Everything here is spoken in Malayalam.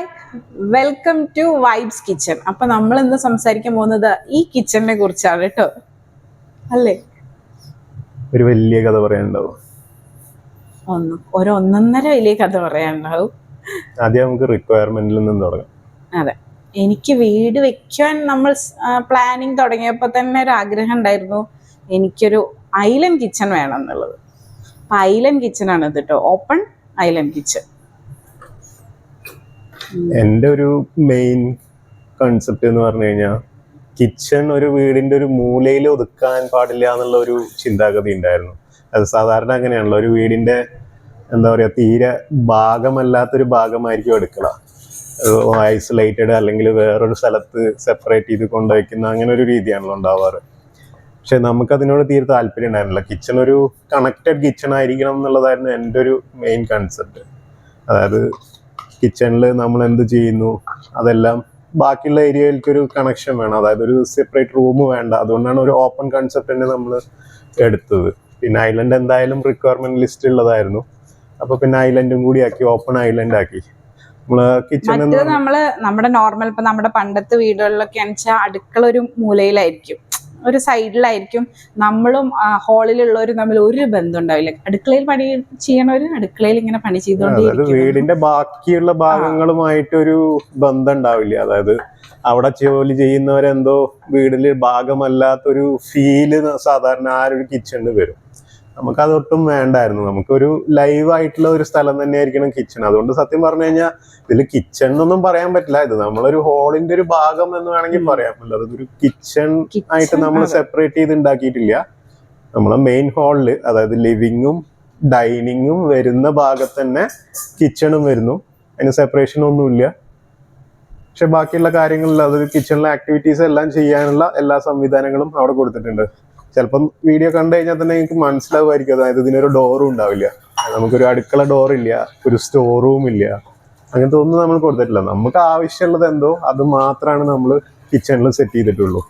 Hi, welcome to Vibes Kitchen. അപ്പൊ നമ്മൾ ഇന്ന് സംസാരിക്കാൻ പോകുന്നത് ഈ കിച്ചണിനെ കുറിച്ചാണ് കേട്ടോ, അല്ലേ? ഒരു വലിയ കഥ പറയാനുണ്ടാവും. ഒന്നൊന്നര വലിയ കഥ പറയാനുണ്ടാവും. ആദ്യം നമുക്ക് റിക്വയർമെന്റിൽ നിന്നും തുടങ്ങാം. അതെ, എനിക്ക് വീട് വെക്കാൻ നമ്മൾ പ്ലാനിങ് തുടങ്ങിയപ്പോൾ തന്നെ ഒരു ആഗ്രഹം ഉണ്ടായിരുന്നു, എനിക്കൊരു ഐലൻഡ് കിച്ചൺ വേണം എന്നുള്ളത്. അപ്പൊ ഐലൻഡ് കിച്ചൺ ആണ് ഇത് കേട്ടോ, ഓപ്പൺ ഐലൻഡ് കിച്ചൺ. എൻ്റെ ഒരു മെയിൻ കൺസെപ്റ്റ് എന്ന് പറഞ്ഞു കഴിഞ്ഞാൽ കിച്ചൺ ഒരു വീടിന്റെ ഒരു മൂലയിൽ ഒതുക്കാൻ പാടില്ല എന്നുള്ള ഒരു ചിന്താഗതി ഉണ്ടായിരുന്നു. അത് സാധാരണ അങ്ങനെയാണല്ലോ, ഒരു വീടിന്റെ എന്താ പറയുക, തീരെ ഭാഗമല്ലാത്തൊരു ഭാഗമായിരിക്കും അടുക്കള, ഐസൊലേറ്റഡ് അല്ലെങ്കിൽ വേറൊരു സ്ഥലത്ത് സെപ്പറേറ്റ് ചെയ്ത് കൊണ്ടുവയ്ക്കുന്ന അങ്ങനെ ഒരു രീതിയാണല്ലോ ഉണ്ടാവാറ്. പക്ഷെ നമുക്കതിനോട് തീരെ താല്പര്യം ഉണ്ടായിരുന്നില്ല. കിച്ചൺ ഒരു കണക്റ്റഡ് കിച്ചൺ ആയിരിക്കണം എന്നുള്ളതായിരുന്നു എൻ്റെ ഒരു മെയിൻ കൺസെപ്റ്റ്. അതായത് കിച്ചണിൽ നമ്മൾ എന്ത് ചെയ്യുന്നു അതെല്ലാം ബാക്കിയുള്ള ഏരിയയിലേക്കൊരു കണക്ഷൻ വേണം, അതായത് ഒരു സെപ്പറേറ്റ് റൂം വേണ്ട. അതുകൊണ്ടാണ് ഒരു ഓപ്പൺ കൺസെപ്റ്റ് തന്നെ നമ്മൾ എടുത്തത്. പിന്നെ ഐലൻഡ് എന്തായാലും റിക്വയർമെന്റ് ലിസ്റ്റ് ഉള്ളതായിരുന്നു. അപ്പൊ പിന്നെ ഐലൻഡും കൂടി ആക്കി, ഓപ്പൺ ഐലൻഡ് ആക്കി. നമ്മള് നമ്മുടെ നോർമൽ ഇപ്പൊ നമ്മുടെ പണ്ടത്തെ വീടുകളിലൊക്കെ വെച്ചാൽ അടുക്കള ഒരു മൂലയിലായിരിക്കും, ഒരു സൈഡിലായിരിക്കും. നമ്മളും ഹാളിലുള്ളവരും തമ്മിൽ ഒരു ബന്ധം ഉണ്ടാവില്ല. അടുക്കളയിൽ പണി ചെയ്യണവര് അടുക്കളയിൽ ഇങ്ങനെ പണി ചെയ്തുകൊണ്ടിരിക്കും. വീടിന്റെ ബാക്കിയുള്ള ഭാഗങ്ങളുമായിട്ടൊരു ബന്ധം ഉണ്ടാവില്ല. അതായത് അവിടെ ജോലി ചെയ്യുന്നവരെന്തോ വീടില് ഭാഗമല്ലാത്തൊരു ഫീല് സാധാരണ ആ ഒരു കിച്ചണിന് വരും. നമുക്കതൊട്ടും വേണ്ടായിരുന്നു. നമുക്കൊരു ലൈവ് ആയിട്ടുള്ള ഒരു സ്ഥലം തന്നെയായിരിക്കണം കിച്ചൺ. അതുകൊണ്ട് സത്യം പറഞ്ഞു കഴിഞ്ഞാൽ ഇതിൽ കിച്ചൺ എന്നൊന്നും പറയാൻ പറ്റില്ല, ഇത് നമ്മളൊരു ഹോളിന്റെ ഒരു ഭാഗം എന്ന് വേണമെങ്കിൽ പറയാൻ പറ്റില്ല. അതൊരു കിച്ചൺ ആയിട്ട് നമ്മൾ സെപ്പറേറ്റ് ചെയ്ത് ഉണ്ടാക്കിയിട്ടില്ല. നമ്മളെ മെയിൻ ഹാളില്, അതായത് ലിവിങ്ങും ഡൈനിങ്ങും വരുന്ന ഭാഗത്ത് തന്നെ കിച്ചണും വരുന്നു. അതിന് സെപ്പറേഷൻ ഒന്നുമില്ല. പക്ഷെ ബാക്കിയുള്ള കാര്യങ്ങളിൽ, അതായത് കിച്ചണിലെ ആക്ടിവിറ്റീസ് എല്ലാം ചെയ്യാനുള്ള എല്ലാ സംവിധാനങ്ങളും അവിടെ കൊടുത്തിട്ടുണ്ട്. ചിലപ്പം വീഡിയോ കണ്ടു കഴിഞ്ഞാൽ തന്നെ എനിക്ക് മനസ്സിലാവുമായിരിക്കും. അതായത് ഇതിനൊരു ഡോറും ഉണ്ടാവില്ല, നമുക്കൊരു അടുക്കള ഡോറില്ല, ഒരു സ്റ്റോർ റൂം ഇല്ല, അങ്ങനത്തെ ഒന്നും നമ്മൾ കൊടുത്തിട്ടില്ല. നമുക്ക് ആവശ്യമുള്ളത് എന്തോ അത് മാത്രമാണ് നമ്മൾ കിച്ചണിൽ സെറ്റ് ചെയ്തിട്ടുള്ളൂ.